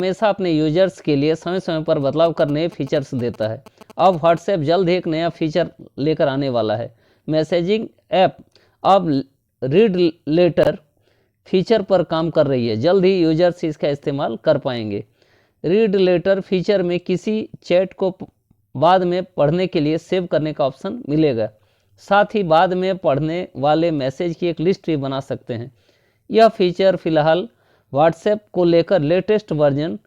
हमेशा अपने यूजर्स के लिए समय समय पर बदलाव कर नए फीचर्स देता है। अब व्हाट्सएप जल्द ही एक नया फीचर लेकर आने वाला है। मैसेजिंग ऐप अब रीड लेटर फीचर पर काम कर रही है। जल्द ही यूजर्स इसका इस्तेमाल कर पाएंगे। रीड लेटर फीचर में किसी चैट को बाद में पढ़ने के लिए सेव करने का ऑप्शन मिलेगा। साथ ही बाद में पढ़ने वाले मैसेज की एक लिस्ट भी बना सकते हैं। यह फीचर फिलहाल व्हाट्सएप को लेकर लेटेस्ट वर्जन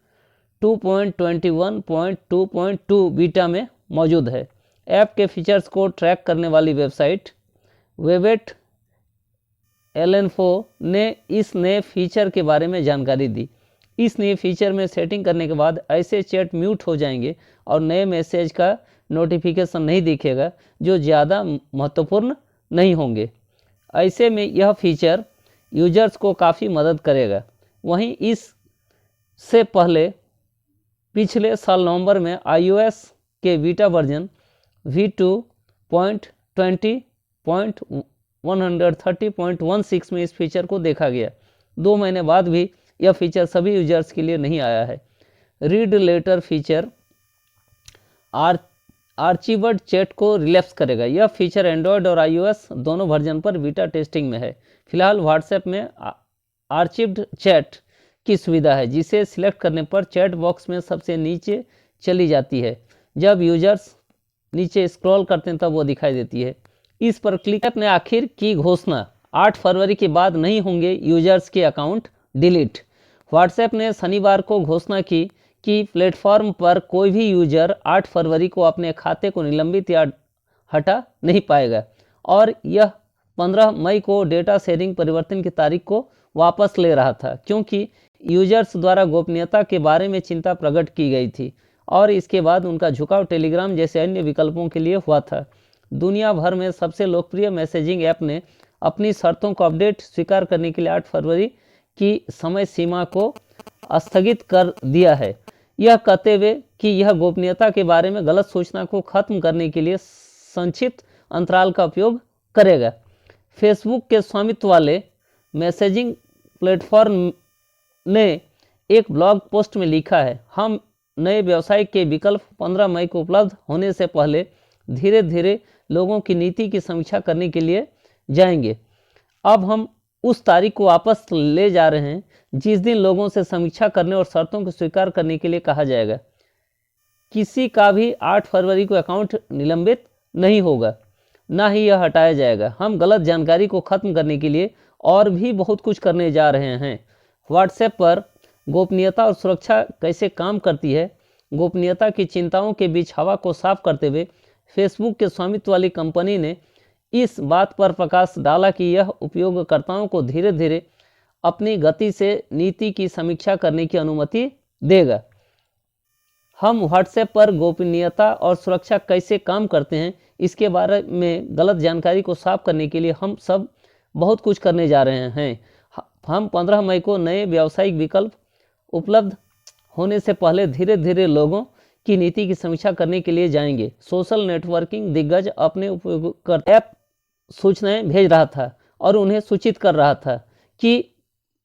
2.21.2.2 बीटा में मौजूद है। ऐप के फीचर्स को ट्रैक करने वाली वेबसाइट वेबेट एलेनफो ने इस नए फीचर के बारे में जानकारी दी। इस नए फीचर में सेटिंग करने के बाद ऐसे चैट म्यूट हो जाएंगे और नए मैसेज का नोटिफिकेशन नहीं दिखेगा जो ज़्यादा महत्वपूर्ण नहीं होंगे। ऐसे में यह फीचर यूजर्स को काफ़ी मदद करेगा। वहीं इससे पहले पिछले साल नवंबर में iOS के बीटा वर्जन v2.20.130.16 में इस फीचर को देखा गया। 2 महीने बाद भी यह फीचर सभी यूजर्स के लिए नहीं आया है। रीड लेटर फीचर आर्चिवर्ड चैट को रिलैप्स करेगा। यह फीचर एंड्रॉयड और iOS दोनों वर्जन पर बीटा टेस्टिंग में है। फिलहाल व्हाट्सएप में आर्चिव्ड चैट की सुविधा है, जिसे सिलेक्ट करने पर चैट बॉक्स में सबसे नीचे चली जाती है। जब यूजर्स नीचे स्क्रॉल करते हैं तब वो दिखाई देती है। इस पर क्लिक ने आखिर की घोषणा 8 फरवरी के बाद नहीं होंगे यूजर्स के अकाउंट डिलीट। व्हाट्सएप ने शनिवार को घोषणा की कि प्लेटफॉर्म पर कोई भी यूजर 8 फरवरी को अपने खाते को निलंबित या हटा नहीं पाएगा और यह 15 मई को डेटा शेयरिंग परिवर्तन की तारीख को वापस ले रहा था, क्योंकि यूजर्स द्वारा गोपनीयता के बारे में चिंता प्रकट की गई थी और इसके बाद उनका झुकाव टेलीग्राम जैसे अन्य विकल्पों के लिए हुआ था। दुनिया भर में सबसे लोकप्रिय मैसेजिंग ऐप ने अपनी शर्तों को अपडेट स्वीकार करने के लिए 8 फरवरी की समय सीमा को स्थगित कर दिया है, यह कहते हुए कि यह गोपनीयता के बारे में गलत सूचना को खत्म करने के लिए संक्षिप्त अंतराल का उपयोग करेगा। फेसबुक के स्वामित्व वाले मैसेजिंग प्लेटफॉर्म ने एक ब्लॉग पोस्ट में लिखा है, हम नए व्यवसाय के विकल्प 15 मई को उपलब्ध होने से पहले धीरे धीरे लोगों की नीति की समीक्षा करने के लिए जाएंगे। अब हम उस तारीख को वापस ले जा रहे हैं जिस दिन लोगों से समीक्षा करने और शर्तों को स्वीकार करने के लिए कहा जाएगा। किसी का भी 8 फरवरी को अकाउंट निलंबित नहीं होगा, ना ही यह हटाया जाएगा। हम गलत जानकारी को खत्म करने के लिए और भी बहुत कुछ करने जा रहे हैं। व्हाट्सएप पर गोपनीयता और सुरक्षा कैसे काम करती है, गोपनीयता की चिंताओं के बीच हवा को साफ करते हुए फेसबुक के स्वामित्व वाली कंपनी ने इस बात पर प्रकाश डाला कि यह उपयोगकर्ताओं को धीरे धीरे अपनी गति से नीति की समीक्षा करने की अनुमति देगा। हम व्हाट्सएप पर गोपनीयता और सुरक्षा कैसे काम करते हैं इसके बारे में गलत जानकारी को साफ करने के लिए हम सब बहुत कुछ करने जा रहे हैं। हम 15 मई को नए व्यावसायिक विकल्प उपलब्ध होने से पहले धीरे धीरे लोगों की नीति की समीक्षा करने के लिए जाएंगे। सोशल नेटवर्किंग दिग्गज अपने उपयोगकर्ता ऐप सूचनाएं भेज रहा था और उन्हें सूचित कर रहा था कि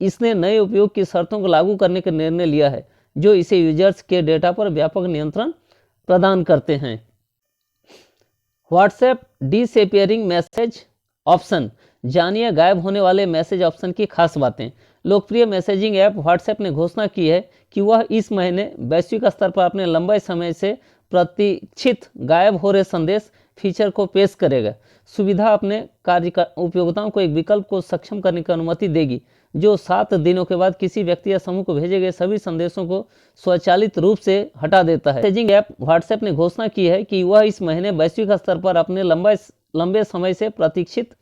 इसने नए उपयोग की शर्तों को लागू करने का निर्णय लिया है, जो इसे यूजर्स के डेटा पर व्यापक नियंत्रण प्रदान करते हैं। व्हाट्सएप डिसअपीयरिंग मैसेज ऑप्शन, जानिए गायब होने वाले मैसेज ऑप्शन की खास बातें। लोकप्रिय मैसेजिंग ऐप व्हाट्सएप ने घोषणा की है कि वह इस महीने वैश्विक स्तर पर अपने लंबे समय से प्रतीक्षित गायब हो रहे संदेश फीचर को पेश करेगा। सुविधा अपने उपयोक्ताओं को एक विकल्प को सक्षम करने की अनुमति देगी जो 7 दिनों के बाद किसी व्यक्ति या समूह को भेजे गए सभी संदेशों को स्वचालित रूप से हटा देता है। मैसेजिंग ऐप व्हाट्सएप ने घोषणा की है कि वह इस महीने वैश्विक स्तर पर अपने लंबे समय से प्रतीक्षित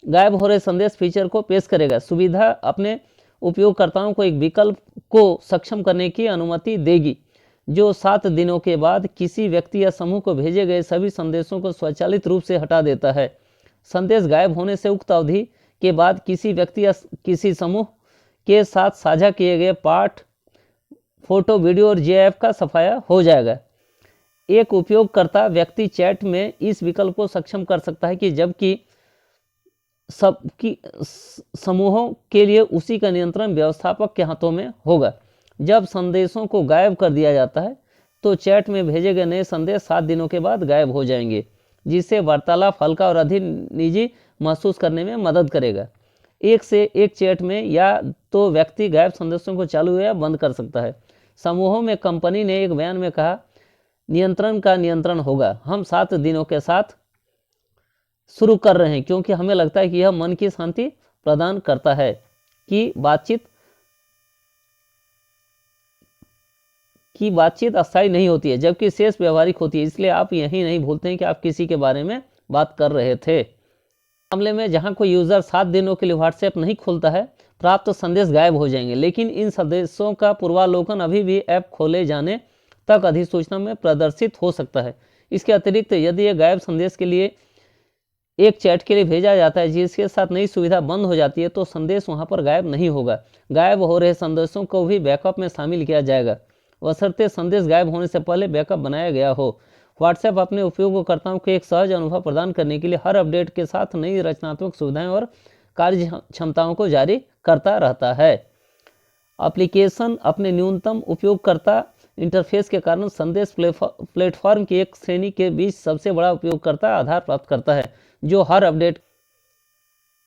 गायब हो रहे संदेश फीचर को पेश करेगा। सुविधा अपने उपयोगकर्ताओं को एक विकल्प को सक्षम करने की अनुमति देगी जो 7 दिनों के बाद किसी व्यक्ति या समूह को भेजे गए सभी संदेशों को स्वचालित रूप से हटा देता है। संदेश गायब होने से उक्त अवधि के बाद किसी व्यक्ति या किसी समूह के साथ साझा किए गए पाठ, फोटो, वीडियो और जीआईएफ का सफाया हो जाएगा। एक उपयोगकर्ता व्यक्ति चैट में इस विकल्प को सक्षम कर सकता है कि जबकि सबकी समूहों के लिए उसी का नियंत्रण व्यवस्थापक के हाथों में होगा। जब संदेशों को गायब कर दिया जाता है तो चैट में भेजे गए नए संदेश 7 दिनों के बाद गायब हो जाएंगे, जिससे वार्तालाप हल्का और अधिक निजी महसूस करने में मदद करेगा। एक से एक चैट में या तो व्यक्ति गायब संदेशों को चालू या बंद कर सकता है। समूहों में कंपनी ने एक बयान में कहा, नियंत्रण का नियंत्रण होगा। हम 7 दिनों के साथ शुरू कर रहे हैं क्योंकि हमें लगता है कि यह मन की शांति प्रदान करता है कि बातचीत अस्थायी नहीं होती है, जबकि शेष व्यवहारिक होती है। इसलिए आप यही नहीं भूलते हैं कि आप किसी के बारे में बात कर रहे थे। मामले में जहां कोई यूजर 7 दिनों के लिए व्हाट्सएप नहीं खोलता है, प्राप्त संदेश गायब हो जाएंगे, लेकिन इन संदेशों का पूर्वावलोकन अभी भी ऐप खोले जाने तक अधिसूचना में प्रदर्शित हो सकता है। इसके अतिरिक्त यदि यह गायब संदेश के लिए एक चैट के लिए भेजा जाता है जिसके साथ नई सुविधा बंद हो जाती है, तो संदेश वहां पर गायब नहीं होगा। गायब हो रहे संदेशों को भी बैकअप में शामिल किया जाएगा, बशर्ते संदेश गायब होने से पहले बैकअप बनाया गया हो। व्हाट्सएप अपने उपयोगकर्ताओं को एक सहज अनुभव प्रदान करने के लिए हर अपडेट के साथ नई रचनात्मक सुविधाएं और कार्य क्षमताओं को जारी करता रहता है। एप्लीकेशन अपने न्यूनतम उपयोगकर्ता इंटरफेस के कारण संदेश प्लेटफॉर्म की एक श्रेणी के बीच सबसे बड़ा उपयोगकर्ता आधार प्राप्त करता है, जो हर अपडेट